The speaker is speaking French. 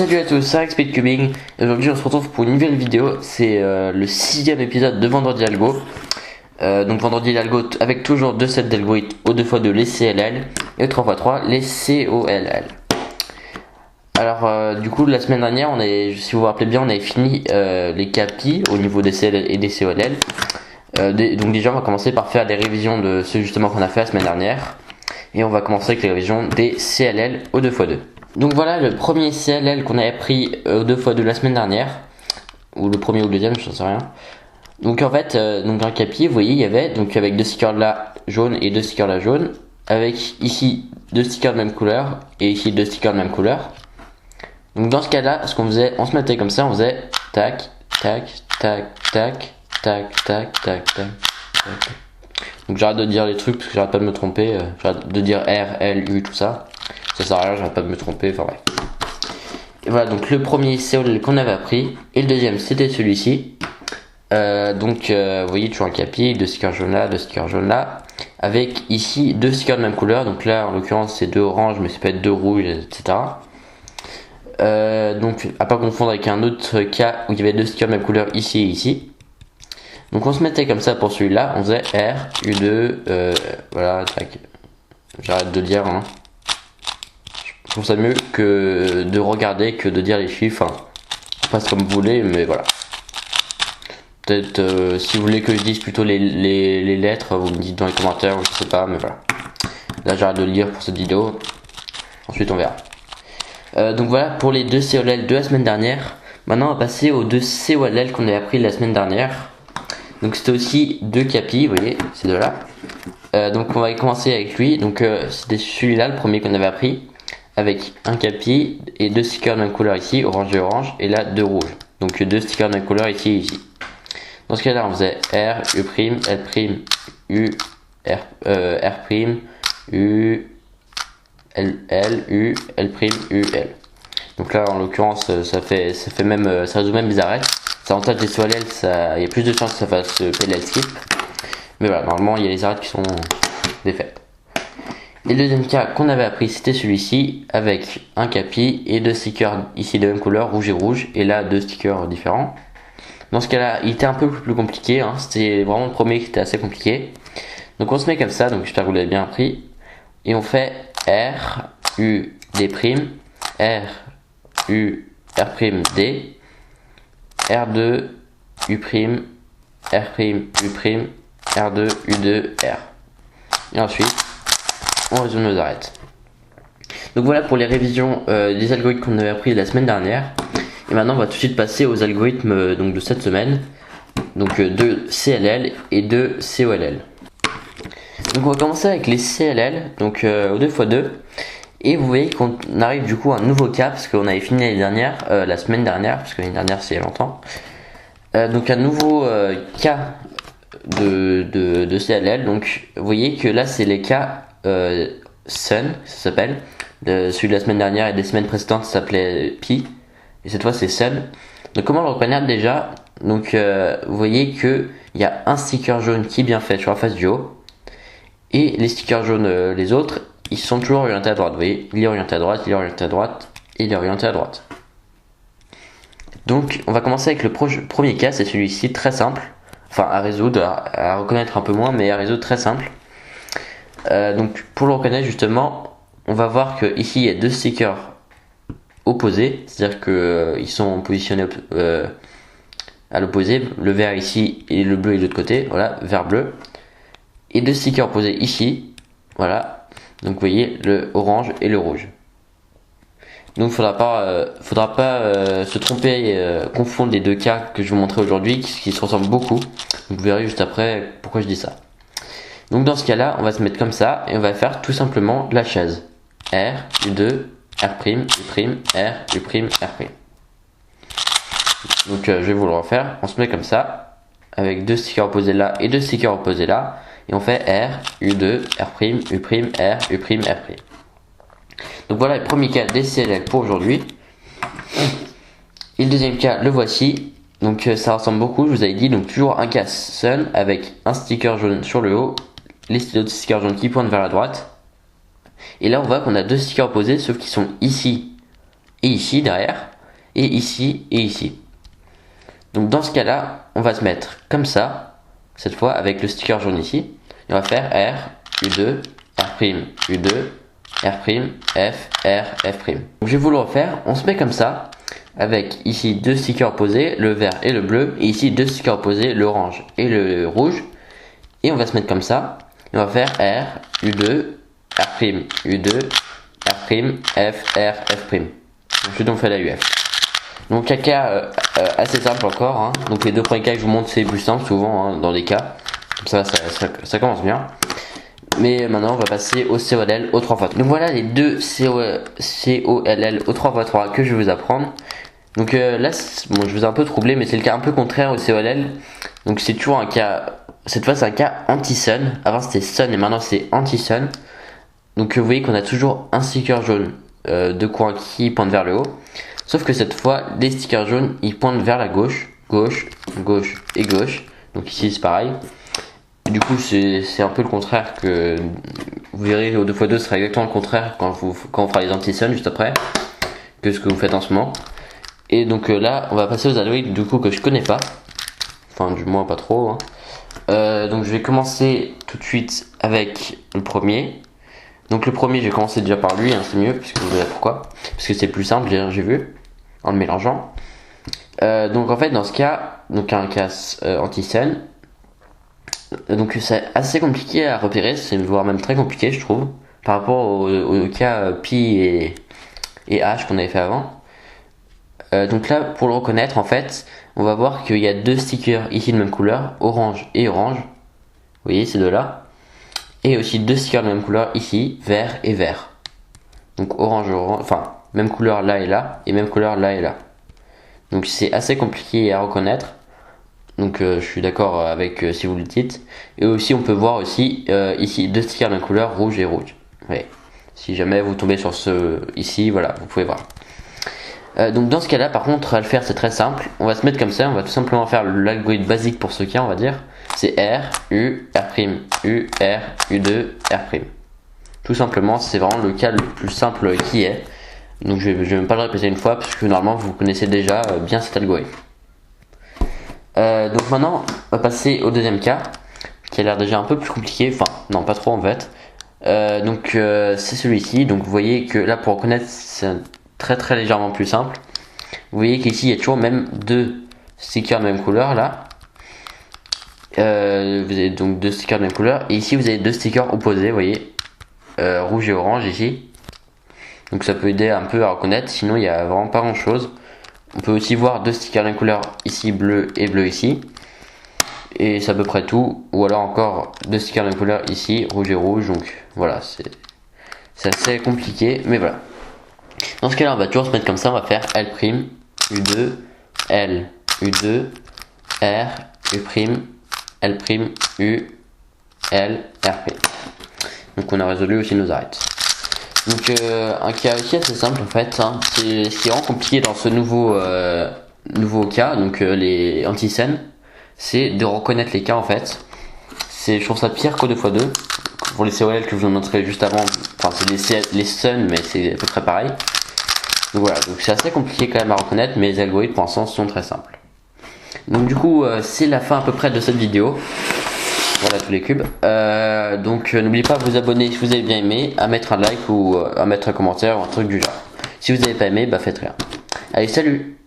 Salut à tous, c'est Rex Speedcubing. Aujourd'hui on se retrouve pour une nouvelle vidéo. C'est le 6ème épisode de Vendredi Algo. Donc Vendredi Algo avec toujours 2 sets d'algorithmes au 2x2 les CLL et au 3x3 les COLL. Alors du coup la semaine dernière, si vous vous rappelez bien, on avait fini les CAPI au niveau des CLL et des COLL. Donc déjà on va commencer par faire des révisions de ceux justement qu'on a fait la semaine dernière. Et on va commencer avec les révisions des CLL au 2x2. Donc voilà le premier CLL qu'on avait pris au 2x2 la semaine dernière. Ou le premier ou le deuxième, je ne sais rien. Donc en fait, donc un capier, vous voyez, il y avait donc avec 2 stickers là jaunes et 2 stickers là jaunes. Avec ici 2 stickers de même couleur et ici 2 stickers de même couleur. Donc dans ce cas là, ce qu'on faisait, on se mettait comme ça, on faisait tac, tac, tac, tac, tac, tac, tac, tac, tac. Donc j'arrête de dire les trucs parce que j'arrête pas de me tromper, j'arrête de dire R, L, U, tout ça. Ça sert à rien, j'arrête pas de me tromper, enfin bref. Et voilà, donc le premier COL qu'on avait appris, et le deuxième c'était celui-ci. Vous voyez toujours un capier, 2 stickers jaunes là, 2 stickers jaunes là. Avec ici 2 stickers de même couleur, donc là en l'occurrence c'est 2 oranges, mais ça peut être 2 rouges, etc. Donc à pas confondre avec un autre cas où il y avait 2 stickers de même couleur ici et ici. Donc on se mettait comme ça pour celui-là, on faisait R, U2, voilà, tac. J'arrête de dire, hein. Je trouve ça mieux que de regarder que de dire les chiffres, enfin, passe comme vous voulez, mais voilà. Peut-être si vous voulez que je dise plutôt les lettres, vous me dites dans les commentaires, ou je sais pas, mais voilà. Là j'arrête de le lire pour cette vidéo, ensuite on verra. Donc voilà pour les 2 COLL de la semaine dernière. Maintenant on va passer aux 2 COLL qu'on avait appris la semaine dernière. Donc c'était aussi 2 capis, vous voyez, ces deux là. Donc on va commencer avec lui, donc c'était celui-là, le premier qu'on avait appris. Avec un capi et 2 stickers de même couleur ici, orange et orange, et là 2 rouges. Donc 2 stickers de même couleur ici et ici. Dans ce cas là on faisait R, U', L', U, R', U, L, U, L', U, L. Donc là en l'occurrence ça résout même les arêtes. Ça avantage des COLL, il y a plus de chances que ça fasse PLL skip. Mais voilà, normalement il y a les arêtes qui sont défaites. Et le deuxième cas qu'on avait appris c'était celui-ci avec un capi et 2 stickers ici de même couleur, rouge et rouge, et là 2 stickers différents. Dans ce cas là il était un peu plus compliqué, hein. C'était vraiment le premier qui était assez compliqué. Donc on se met comme ça, donc j'espère que vous l'avez bien appris. Et on fait R, U, D', R, U, R', D, R2, U', R', U', R2, U2, R. Et ensuite on résume nos arêtes. Donc voilà pour les révisions des algorithmes qu'on avait appris la semaine dernière. Et maintenant on va tout de suite passer aux algorithmes donc, de cette semaine. Donc 2 CLL et 2 COLL. Donc on va commencer avec les CLL, donc au 2x2. Et vous voyez qu'on arrive du coup à un nouveau cas, parce qu'on avait fini l'année dernière, la semaine dernière, parce que l'année dernière c'est il y a longtemps. Donc un nouveau cas de CLL. Donc vous voyez que là c'est les cas Sun, ça s'appelle. Celui de la semaine dernière et des semaines précédentes ça s'appelait Pi. Et cette fois c'est Sun. Donc comment le reconnaître déjà? Donc vous voyez que il y a un sticker jaune qui est bien fait sur la face du haut. Et les stickers jaunes, les autres, ils sont toujours orientés à droite. Vous voyez, il est orienté à droite, il est orienté à droite, et il est orienté à droite. Donc on va commencer avec le premier cas, c'est celui-ci, très simple. Enfin à résoudre, à reconnaître un peu moins, mais à résoudre très simple. Donc pour le reconnaître justement, on va voir que ici il y a 2 stickers opposés, c'est-à-dire que ils sont positionnés à l'opposé, le vert ici et le bleu de l'autre côté, voilà, vert bleu, et 2 stickers opposés ici, voilà. Donc vous voyez le orange et le rouge. Donc faudra pas se tromper et confondre les 2 cas que je vais vous montrer aujourd'hui, qui se ressemblent beaucoup. Donc vous verrez juste après pourquoi je dis ça. Donc dans ce cas là on va se mettre comme ça et on va faire tout simplement la chaise R, U2, R', U', R, U', R'. Donc je vais vous le refaire. On se met comme ça avec 2 stickers opposés là et 2 stickers opposés là, et on fait R, U2, R', U', R, U', R'. Donc voilà le premier cas des CLL pour aujourd'hui. Et le deuxième cas le voici. Donc ça ressemble beaucoup, je vous avais dit. Donc toujours un cas Sun avec un sticker jaune sur le haut, les autres stickers jaunes qui pointent vers la droite. Et là on voit qu'on a 2 stickers opposés, sauf qu'ils sont ici et ici derrière. et ici et ici. Donc dans ce cas là, on va se mettre comme ça, cette fois avec le sticker jaune ici, et on va faire R, U2, R', U2, R', F, R, F'. Donc je vais vous le refaire, on se met comme ça, avec ici deux stickers opposés, le vert et le bleu, et ici deux stickers opposés, l'orange et le rouge, et on va se mettre comme ça, et on va faire R, U2, R', U2, R', F, R, F'. Ensuite on fait la UF. Donc un cas assez simple encore, hein. Donc les deux premiers cas que je vous montre c'est plus simple souvent, hein, dans les cas. Comme ça commence bien. Mais maintenant on va passer au COLL au 3x3. Donc voilà les deux COLL au 3x3 que je vais vous apprendre. Donc là bon, je vous ai un peu troublé, mais c'est le cas un peu contraire au COLL. Donc c'est toujours un cas, cette fois c'est un cas anti-sun. Avant c'était sun et maintenant c'est anti-sun. Donc vous voyez qu'on a toujours un sticker jaune de coin qui pointe vers le haut. Sauf que cette fois, les stickers jaunes, ils pointent vers la gauche, gauche, gauche et gauche. Donc ici c'est pareil. Et du coup c'est un peu le contraire que vous verrez au 2x2 sera exactement le contraire quand on fera les anti-sun juste après que ce que vous faites en ce moment. Et donc là on va passer aux alloys du coup que je connais pas. Enfin du moins pas trop. Hein. Donc je vais commencer tout de suite avec le premier. Donc le premier, je vais commencer déjà par lui, hein, c'est mieux, puisque vous verrez pourquoi. Parce que c'est plus simple, j'ai vu, en le mélangeant. Donc en fait, dans ce cas, donc un cas anti-sun, donc c'est assez compliqué à repérer, c'est voire même très compliqué, je trouve, par rapport au cas Pi et H qu'on avait fait avant. Donc là, pour le reconnaître, en fait, on va voir qu'il y a deux stickers ici de même couleur, orange et orange. Vous voyez ces deux-là. Et aussi deux stickers de même couleur ici, vert et vert. Donc orange, enfin même couleur là et là, et même couleur là et là. Donc c'est assez compliqué à reconnaître. Donc je suis d'accord avec si vous le dites. Et aussi on peut voir aussi ici deux stickers de même couleur, rouge et rouge. Ouais. Si jamais vous tombez sur ce ici, voilà, vous pouvez voir. Donc dans ce cas là par contre à le faire c'est très simple. On va se mettre comme ça, on va tout simplement faire l'algorithme basique pour ce cas on va dire. C'est R, U, R', U, R, U2, R'. Tout simplement, c'est vraiment le cas le plus simple qui est. Donc je vais même pas le répéter une fois parce que normalement vous connaissez déjà bien cet algorithme. Donc maintenant, on va passer au deuxième cas qui a l'air déjà un peu plus compliqué. Enfin, non, pas trop en fait. Donc c'est celui-ci. Donc vous voyez que là pour reconnaître, c'est très légèrement plus simple. Vous voyez qu'ici il y a toujours même deux stickers de même couleur là. Vous avez donc deux stickers de même couleur et ici vous avez deux stickers opposés, vous voyez, rouge et orange ici. Donc ça peut aider un peu à reconnaître, sinon il n'y a vraiment pas grand chose. On peut aussi voir deux stickers de même couleur ici, bleu et bleu ici. Et c'est à peu près tout. Ou alors encore deux stickers de même couleur ici, rouge et rouge. Donc voilà, c'est assez compliqué, mais voilà. Dans ce cas là on va toujours se mettre comme ça, on va faire L', U2, L, U2, R, U', L', U, L, R'. Donc on a résolu aussi nos arêtes. Donc un cas aussi assez simple en fait, hein. C'est ce qui est vraiment compliqué dans ce nouveau cas, donc les anti-sun, c'est de reconnaître les cas en fait. Je trouve ça pire qu'au 2x2. Pour les COL que je vous montrais juste avant, enfin c'est les sun mais c'est à peu près pareil. Donc voilà, donc c'est assez compliqué quand même à reconnaître, mais les algorithmes pour l'instant sont très simples. Donc du coup c'est la fin à peu près de cette vidéo. Voilà tous les cubes. Donc n'oubliez pas de vous abonner si vous avez bien aimé, à mettre un like ou à mettre un commentaire ou un truc du genre. Si vous n'avez pas aimé, bah faites rien. Allez, salut!